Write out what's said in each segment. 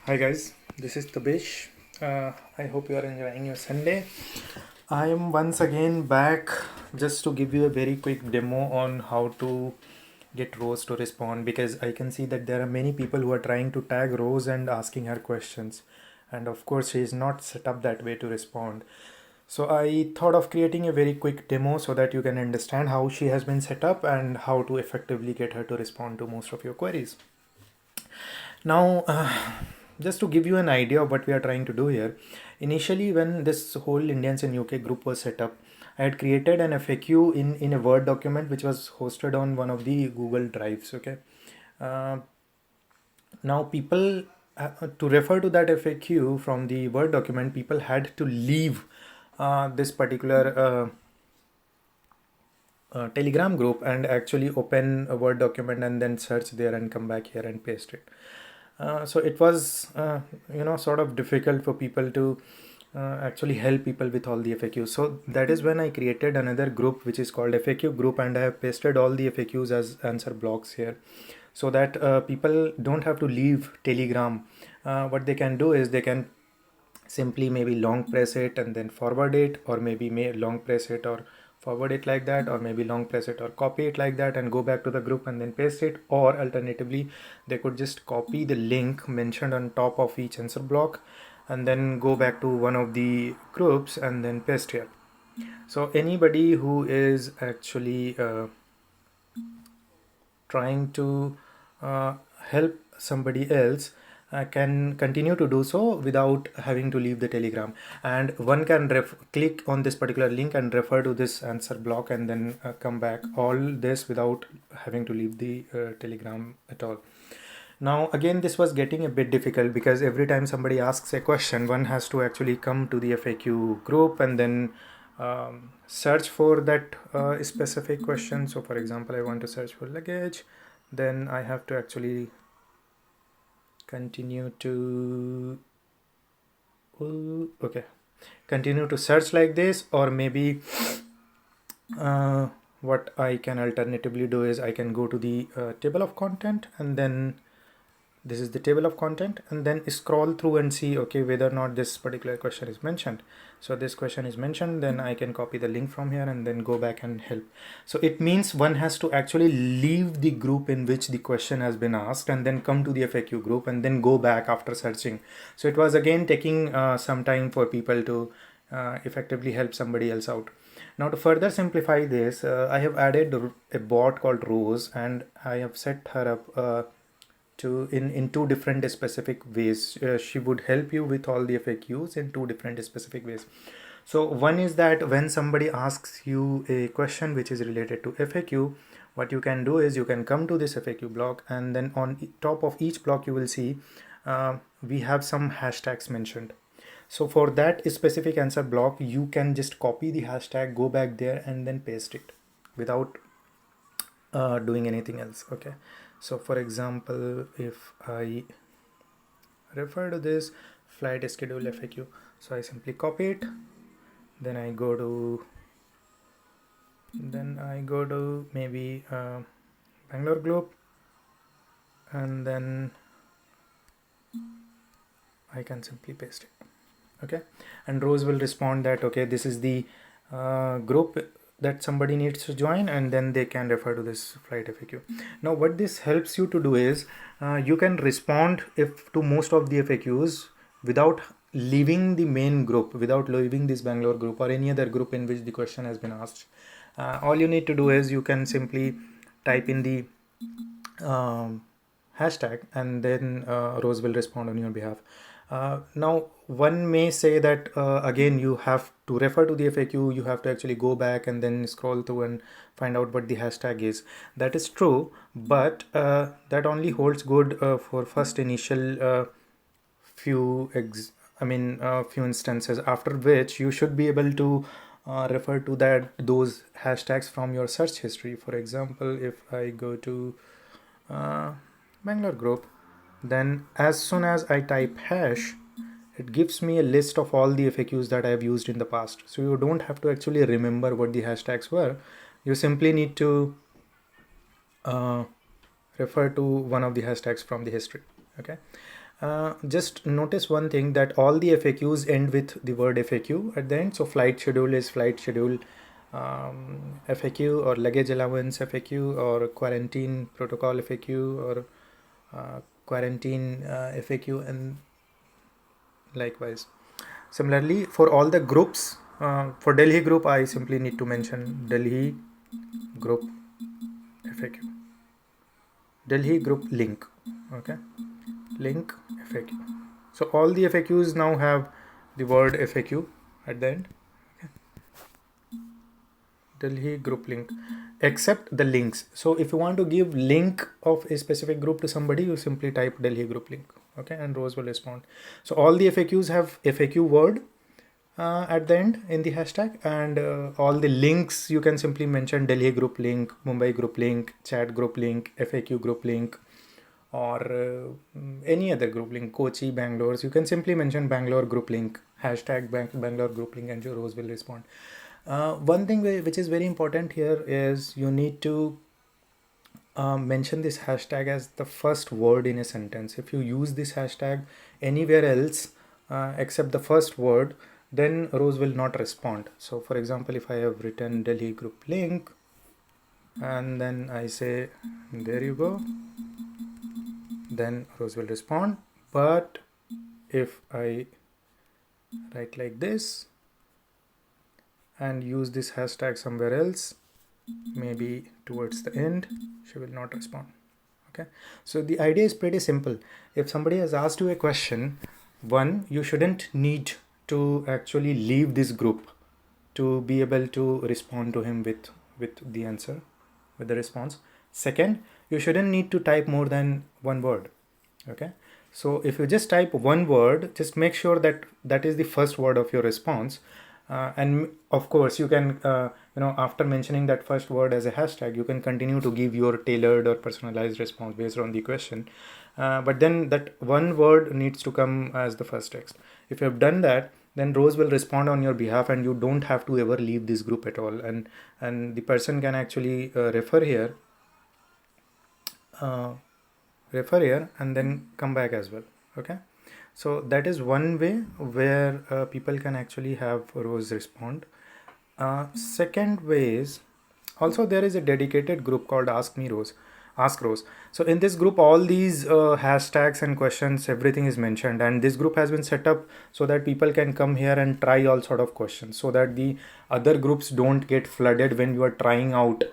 Hi guys, this is Tabesh. I hope you are enjoying your Sunday. I am once again back just to give you a very quick demo on how to get Rose to respond, because I can see that there are many people who are trying to tag Rose and asking her questions, and of course she is not set up that way to respond. So I thought of creating a very quick demo so that you can understand how she has been set up and how to effectively get her to respond to most of your queries. Now, just to give you an idea of what we are trying to do here, initially when this whole Indians in UK group was set up, I had created an FAQ in a Word document which was hosted on one of the Google Drives. Okay. Uh, Now, people, to refer to that FAQ from the Word document, people had to leave this particular Telegram group and actually open a Word document and then search there and come back here and paste it. So it was, sort of difficult for people to actually help people with all the FAQs. So that is when I created another group which is called FAQ group, and I have pasted all the FAQs as answer blocks here, so that people don't have to leave Telegram. What they can do is they can simply maybe long press it and then forward it, or maybe long press it or forward it like that, or maybe long press it or copy it like that and go back to the group and then paste it. Or alternatively, they could just copy the link mentioned on top of each answer block and then go back to one of the groups and then paste here. So anybody who is actually trying to help somebody else can continue to do so without having to leave the Telegram, and one can click on this particular link and refer to this answer block and then come back, all this without having to leave the Telegram at all. Now again, this was getting a bit difficult because every time somebody asks a question, one has to actually come to the FAQ group and then search for that specific question. So for example, I want to search for luggage, then I have to actually continue to continue to search like this. Or maybe what I can alternatively do is I can go to the table of content, and then this is the table of content, and then scroll through and see whether or not this particular question is mentioned. So this question is mentioned, then I can copy the link from here and then go back and help. So it means one has to actually leave the group in which the question has been asked and then come to the FAQ group and then go back after searching. So it was again taking some time for people to effectively help somebody else out. Now to further simplify this, I have added a bot called Rose, and I have set her up in two different specific ways. She would help you with all the FAQs in two different specific ways. So one is that when somebody asks you a question which is related to FAQ, what you can do is you can come to this FAQ block, and then on top of each block you will see we have some hashtags mentioned. So for that specific answer block, you can just copy the hashtag, go back there and then paste it without doing anything else. Okay. So for example, if I refer to this flight schedule FAQ, so I simply copy it, then I go to maybe Bangalore Globe, and then I can simply paste it. Okay, and Rose will respond that this is the group that somebody needs to join, and then they can refer to this flight FAQ. Now what this helps you to do is you can respond to most of the FAQs without leaving the main group, without leaving this Bangalore group or any other group in which the question has been asked. All you need to do is you can simply type in the hashtag, and then Rose will respond on your behalf. Now one may say that again you have to refer to the FAQ, you have to actually go back and then scroll through and find out what the hashtag is. That is true, but that only holds good for first initial few few instances, after which you should be able to refer to those hashtags from your search history. For example, if I go to Bangalore group, then as soon as I type hash, it gives me a list of all the FAQs that I have used in the past. So you don't have to actually remember what the hashtags were. You simply need to refer to one of the hashtags from the history. Okay. Just notice one thing, that all the FAQs end with the word FAQ at the end. So flight schedule is flight schedule FAQ, or luggage allowance FAQ, or quarantine protocol FAQ, or quarantine FAQ, and likewise. Similarly, for all the groups, for Delhi group, I simply need to mention Delhi group FAQ, Delhi group link, okay, link FAQ. So all the FAQs now have the word FAQ at the end. Okay. Delhi group link, except the links. So if you want to give link of a specific group to somebody, you simply type Delhi group link, okay, and Rose will respond. So all the FAQs have FAQ word at the end in the hashtag, and all the links you can simply mention Delhi group link, Mumbai group link, chat group link, FAQ group link, or any other group link, Kochi, Bangalore. So you can simply mention Bangalore group link, hashtag Bangalore group link, and your Rose will respond. One thing which is very important here is you need to mention this hashtag as the first word in a sentence. If you use this hashtag anywhere else except the first word, then Rose will not respond. So for example, if I have written Delhi group link and then I say there you go, then Rose will respond. But if I write like this and use this hashtag somewhere else, maybe towards the end, she will not respond. Okay, so the idea is pretty simple. If somebody has asked you a question, one, you shouldn't need to actually leave this group to be able to respond to him with the answer, with the response. Second, you shouldn't need to type more than one word. Okay, so if you just type one word, just make sure that that is the first word of your response. And of course you can after mentioning that first word as a hashtag, you can continue to give your tailored or personalized response based on the question, but then that one word needs to come as the first text. If you have done that, then Rose will respond on your behalf, and you don't have to ever leave this group at all, and the person can actually refer here and then come back as well. Okay, so that is one way where people can actually have Rose respond. Second way is, also there is a dedicated group called Ask Rose. So in this group, all these hashtags and questions, everything is mentioned, and this group has been set up so that people can come here and try all sort of questions, so that the other groups don't get flooded when you are trying out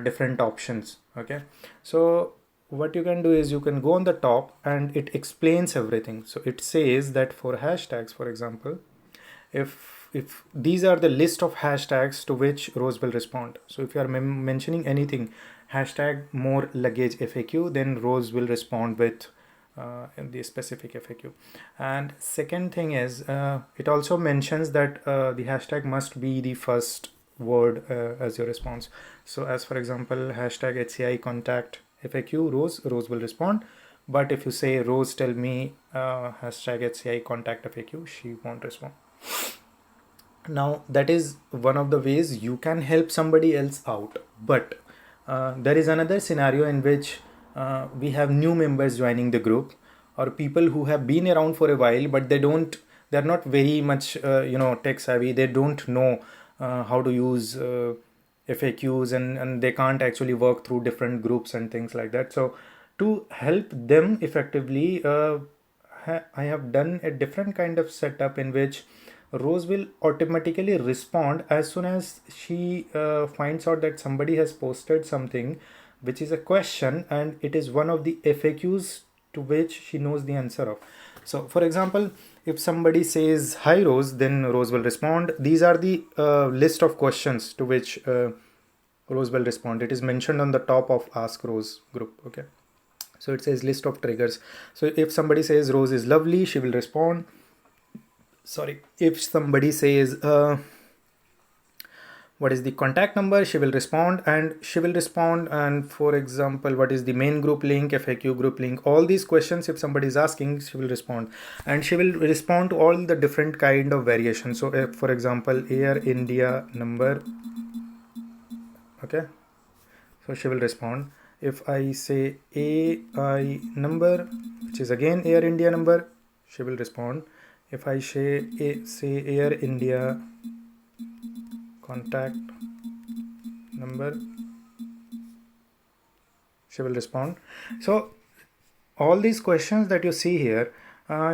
different options. Okay, so what you can do is you can go on the top and it explains everything. So it says that for hashtags, for example, if these are the list of hashtags to which Rose will respond. So if you are mentioning anything, hashtag more luggage FAQ, then Rose will respond with the specific FAQ. And second thing is, it also mentions that the hashtag must be the first word as your response. So as for example, hashtag HCI contact FAQ, Rose will respond. But if you say Rose tell me hashtag HCI contact FAQ, she won't respond. Now that is one of the ways you can help somebody else out. But there is another scenario in which we have new members joining the group, or people who have been around for a while, but they're not very much tech savvy. They don't know how to use FAQs, and they can't actually work through different groups and things like that. So to help them effectively, I have done a different kind of setup in which Rose will automatically respond as soon as she finds out that somebody has posted something which is a question, and it is one of the FAQs to which she knows the answer of. So for example, if somebody says hi Rose, then Rose will respond. These are the list of questions to which Rose will respond. It is mentioned on the top of Ask Rose group. Okay, so it says list of triggers. So if somebody says Rose is lovely, she will respond. Sorry, if somebody says what is the contact number, she will respond. And for example, what is the main group link, FAQ group link, all these questions, if somebody is asking, she will respond. And she will respond to all the different kind of variations. So if, for example, Air India number, okay, so she will respond. If I say AI number, which is again Air India number, she will respond. If I say Air India contact number, she will respond. So all these questions that you see here,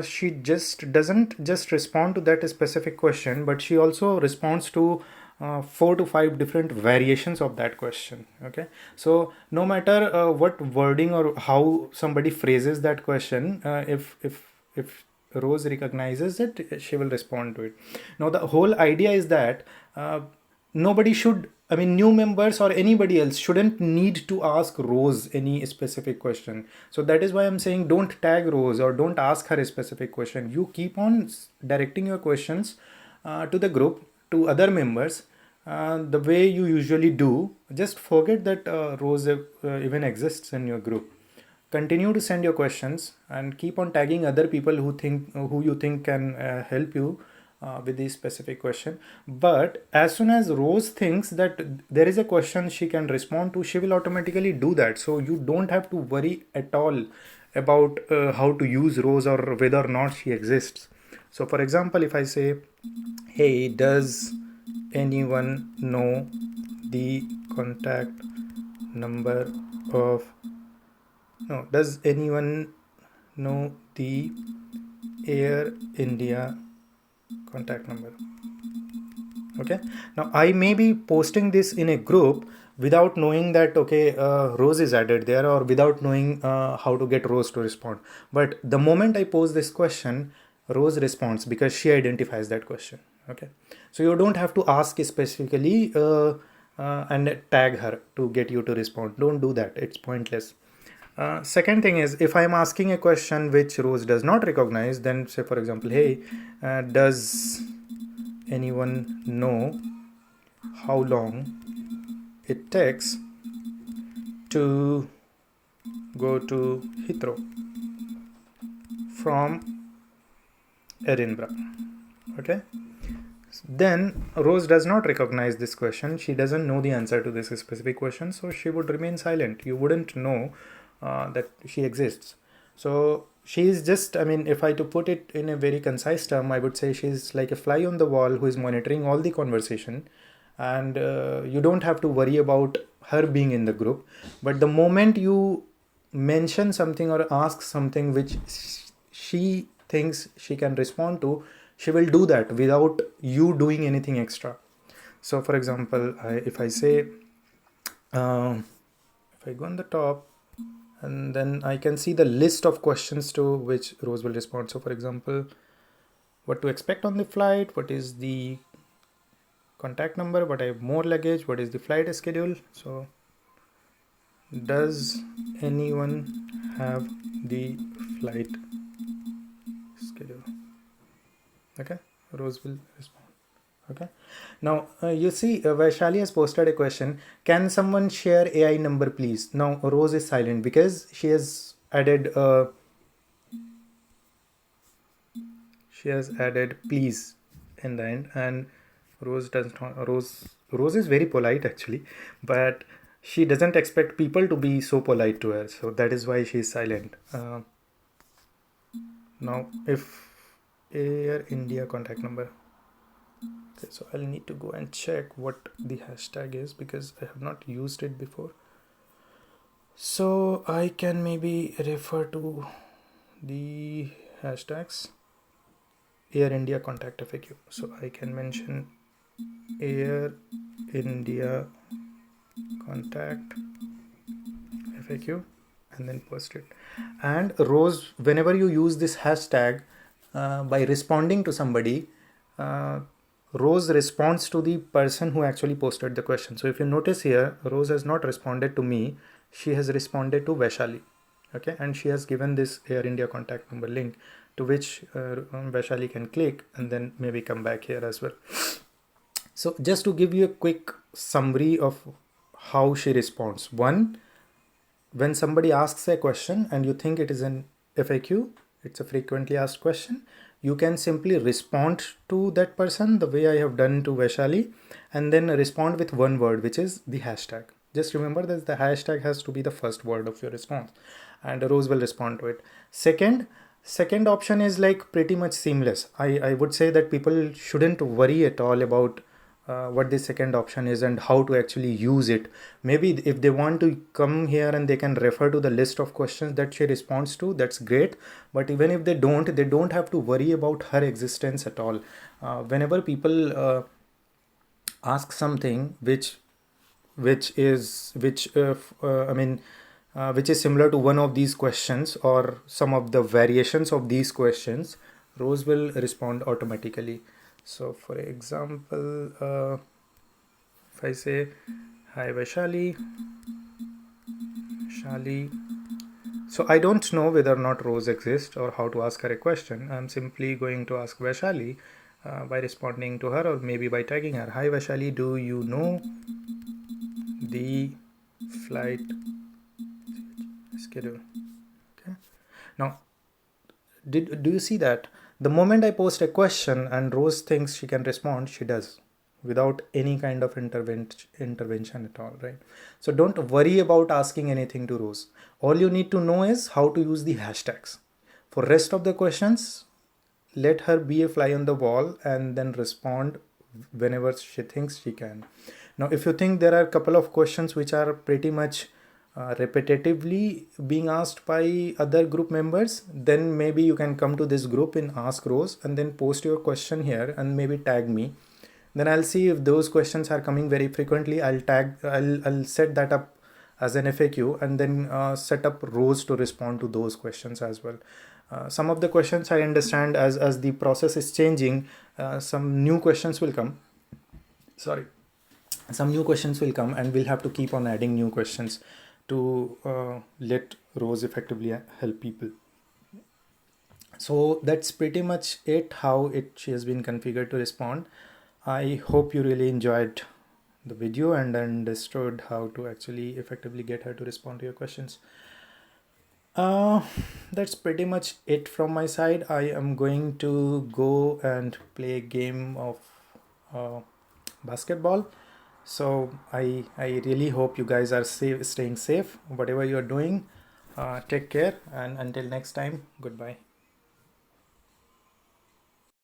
she just doesn't just respond to that specific question, but she also responds to 4 to 5 different variations of that question. Okay, so no matter what wording or how somebody phrases that question, if Rose recognizes it, she will respond to it. Now the whole idea is that nobody should, I mean, new members or anybody else shouldn't need to ask Rose any specific question. So that is why I'm saying don't tag Rose or don't ask her a specific question. You keep on directing your questions to the group, to other members, the way you usually do. Just forget that Rose even exists in your group. Continue to send your questions and keep on tagging other people who you think can help you with this specific question. But as soon as Rose thinks that there is a question she can respond to, she will automatically do that. So you don't have to worry at all about how to use Rose or whether or not she exists. So for example, if I say, hey, does anyone know the contact number of, no, does anyone know the Air India contact number? Okay, now I may be posting this in a group without knowing that, okay, Rose is added there, or without knowing how to get Rose to respond. But the moment I pose this question, Rose responds because she identifies that question. Okay, so you don't have to ask specifically and tag her to get you to respond. Don't do that, it's pointless. Second thing is, if I'm asking a question which Rose does not recognize, then say for example, hey, does anyone know how long it takes to go to Heathrow from Edinburgh? Okay, then Rose does not recognize this question. She doesn't know the answer to this specific question, so she would remain silent. You wouldn't know that she exists. So she is just, I mean, if I to put it in a very concise term, I would say she's like a fly on the wall who is monitoring all the conversation, and you don't have to worry about her being in the group. But the moment you mention something or ask something which she thinks she can respond to, she will do that without you doing anything extra. So for example, if I say, if I go on the top, and then I can see the list of questions to which Rose will respond. So for example, what to expect on the flight, what is the contact number, what I have more luggage, what is the flight schedule. So does anyone have the flight schedule? Okay, Rose will respond. Okay, now you see Vaishali has posted a question, can someone share AI number please? Now Rose is silent because she has added please in the end, and Rose does not, Rose is very polite actually, but she doesn't expect people to be so polite to her, so that is why she is silent. Now if Air India contact number, okay, so I'll need to go and check what the hashtag is because I have not used it before. So I can maybe refer to the hashtags Air India contact FAQ. So I can mention Air India contact FAQ and then post it. And Rose, whenever you use this hashtag by responding to somebody, Rose responds to the person who actually posted the question. So if you notice here, Rose has not responded to me. She has responded to Vaishali. Okay, and she has given this Air India contact number link to which Vaishali can click and then maybe come back here as well. So just to give you a quick summary of how she responds. One, when somebody asks a question and you think it is an FAQ, it's a frequently asked question, you can simply respond to that person the way I have done to Vaishali, and then respond with one word, which is the hashtag. Just remember that the hashtag has to be the first word of your response, and Rose will respond to it. Second option is like pretty much seamless. I would say that people shouldn't worry at all about what the second option is and how to actually use it. Maybe if they want to come here and they can refer to the list of questions that she responds to, that's great. But even if they don't have to worry about her existence at all. Whenever people ask something which is similar to one of these questions or some of the variations of these questions, Rose will respond automatically. So for example, if I say, hi Vaishali, so I don't know whether or not Rose exists or how to ask her a question. I'm simply going to ask Vaishali by responding to her, or maybe by tagging her. Hi Vaishali, do you know the flight schedule? Okay. Now, do you see that the moment I post a question and Rose thinks she can respond, she does, without any kind of intervention at all, right? So don't worry about asking anything to Rose. All you need to know is how to use the hashtags. For rest of the questions, let her be a fly on the wall and then respond whenever she thinks she can. Now, if you think there are a couple of questions which are pretty much repetitively being asked by other group members, then maybe you can come to this group in Ask Rose and then post your question here and maybe tag me. Then I'll see if those questions are coming very frequently. I'll set that up as an FAQ and then set up Rose to respond to those questions as well. Some of the questions I understand as the process is changing, some new questions will come. Some new questions will come and we'll have to keep on adding new questions to let Rose effectively help people. So that's pretty much it, how she has been configured to respond. I hope you really enjoyed the video and understood how to actually effectively get her to respond to your questions. That's pretty much it from my side. I am going to go and play a game of basketball. So I really hope you guys are staying safe, whatever you're doing. Take care, and until next time, goodbye.